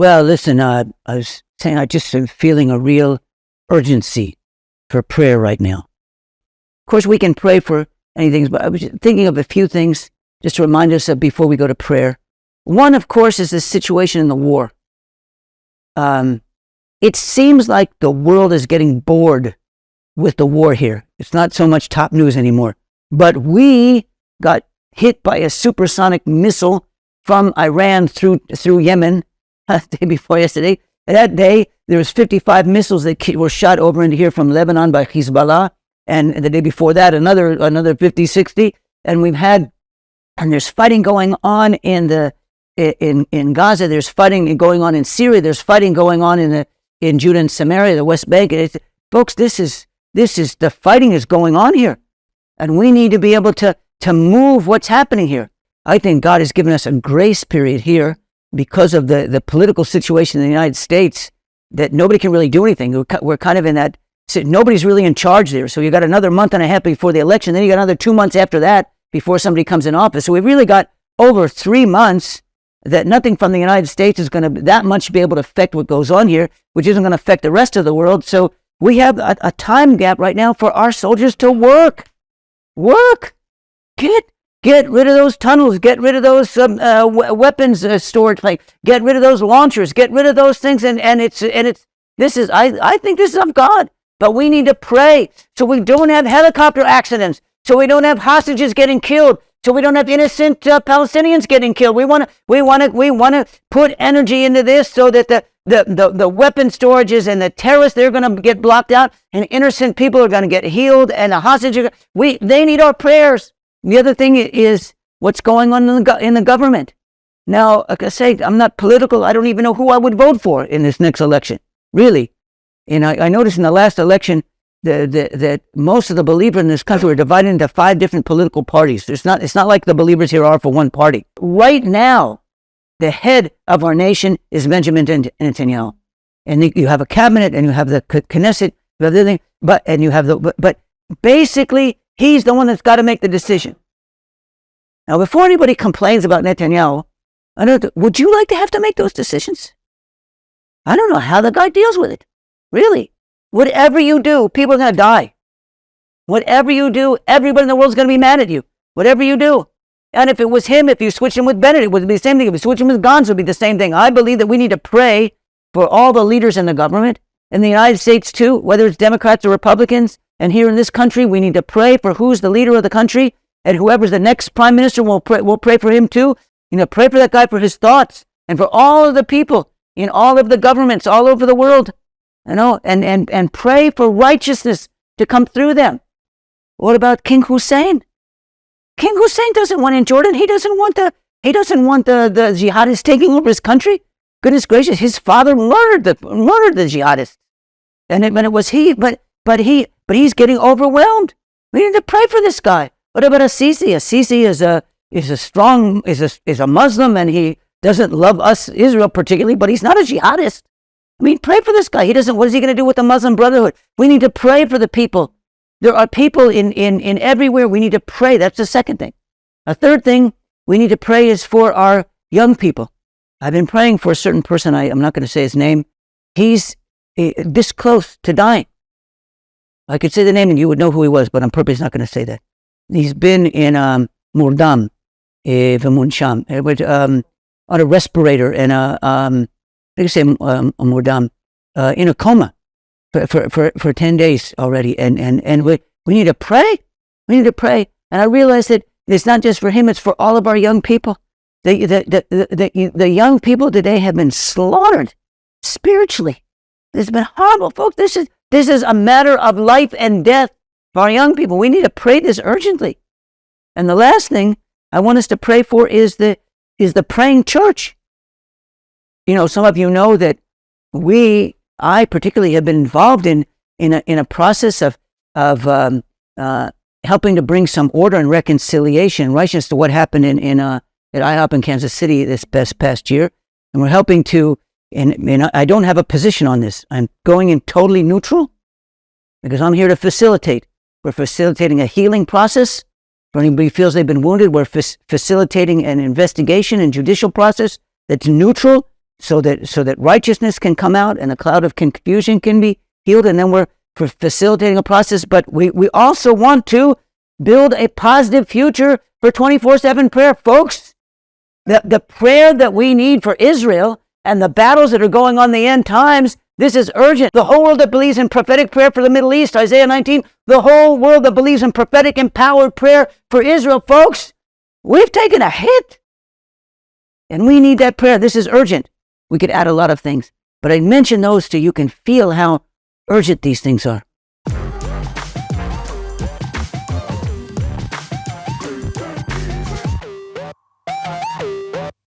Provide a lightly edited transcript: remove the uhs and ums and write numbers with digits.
Well, listen, I was saying I just am feeling a real urgency for prayer right now. Of course, we can pray for anything, but I was thinking of a few things just to remind us of before we go to prayer. One, of course, is the situation in the war. It seems like the world is getting bored with the war here. It's not so much top news anymore. But we got hit by a supersonic missile from Iran through Yemen the day before yesterday. That day, there was 55 missiles that were shot over into here from Lebanon by Hezbollah. And the day before that, another 50, 60. And there's fighting going on in Gaza. There's fighting going on in Syria. There's fighting going on in Judah and Samaria, the West Bank. Folks, the fighting is going on here. And we need to be able to move what's happening here. I think God has given us a grace period here because of the political situation in the United States that nobody can really do anything. We're kind of in that, nobody's really in charge there. So you got another month and a half before the election. Then you got another 2 months after that before somebody comes in office. So we've really got over 3 months that nothing from the United States is going to that much be able to affect what goes on here, which isn't going to affect the rest of the world. So we have a time gap right now for our soldiers to work. Get rid of those tunnels. Get rid of those weapons storage. Get rid of those launchers. Get rid of those things. And I think this is of God. But we need to pray so we don't have helicopter accidents. So we don't have hostages getting killed. So we don't have innocent Palestinians getting killed. We want to put energy into this so that the weapon storages and the terrorists, they're going to get blocked out, and innocent people are going to get healed, and the hostages, they need our prayers. The other thing is what's going on in the government. Now, like I say, I'm not political. I don't even know who I would vote for in this next election, really. And I noticed in the last election that most of the believers in this country are divided into 5 different political parties. It's not like the believers here are for one party. Right now, the head of our nation is Benjamin Netanyahu. And you have a cabinet, and you have the Knesset, but basically, he's the one that's got to make the decision. Now, before anybody complains about Netanyahu, would you like to have to make those decisions? I don't know how the guy deals with it. Really. Whatever you do, people are going to die. Whatever you do, everybody in the world is going to be mad at you. Whatever you do. And if it was him, if you switch him with Bennett, it would be the same thing. If you switch him with Gantz, it would be the same thing. I believe that we need to pray for all the leaders in the government, in the United States too, whether it's Democrats or Republicans. And here in this country, we need to pray for who's the leader of the country, and whoever's the next prime minister, we'll pray for him too. Pray for that guy for his thoughts, and for all of the people in all of the governments all over the world, and pray for righteousness to come through them. What about King Hussein? King Hussein doesn't want in Jordan. He doesn't want the jihadists taking over his country. Goodness gracious, his father murdered the jihadists, and it was he. But he's getting overwhelmed. We need to pray for this guy. What about Assisi? Assisi is a Muslim, and he doesn't love us, Israel particularly, but he's not a jihadist. I mean, pray for this guy. What is he going to do with the Muslim Brotherhood? We need to pray for the people. There are people in everywhere. We need to pray. That's the second thing. A third thing we need to pray is for our young people. I've been praying for a certain person. I'm not going to say his name. He's this close to dying. I could say the name and you would know who he was, but I'm purposely not going to say that. He's been in Murdam, V'munsham, on a respirator and Murdam, in a coma for 10 days already. And we need to pray. We need to pray. And I realize that it's not just for him, it's for all of our young people. The young people today have been slaughtered spiritually. It's been horrible, folks. This is a matter of life and death for our young people. We need to pray this urgently. And the last thing I want us to pray for is the praying church. Some of you know that I particularly have been involved in a process of helping to bring some order and reconciliation and righteousness to what happened at IHOP in Kansas City this past year. And we're helping to, and I don't have a position on this. I'm going in totally neutral because I'm here to facilitate. We're facilitating a healing process. For anybody who feels they've been wounded, we're facilitating an investigation and judicial process that's neutral. so that righteousness can come out and a cloud of confusion can be healed, and then we're facilitating a process. But we also want to build a positive future for 24/7 prayer, folks. The prayer that we need for Israel and the battles that are going on in the end times, this is urgent. The whole world that believes in prophetic prayer for the Middle East, Isaiah 19, the whole world that believes in prophetic empowered prayer for Israel, folks, we've taken a hit. And we need that prayer. This is urgent. We could add a lot of things, but I mention those so you can feel how urgent these things are.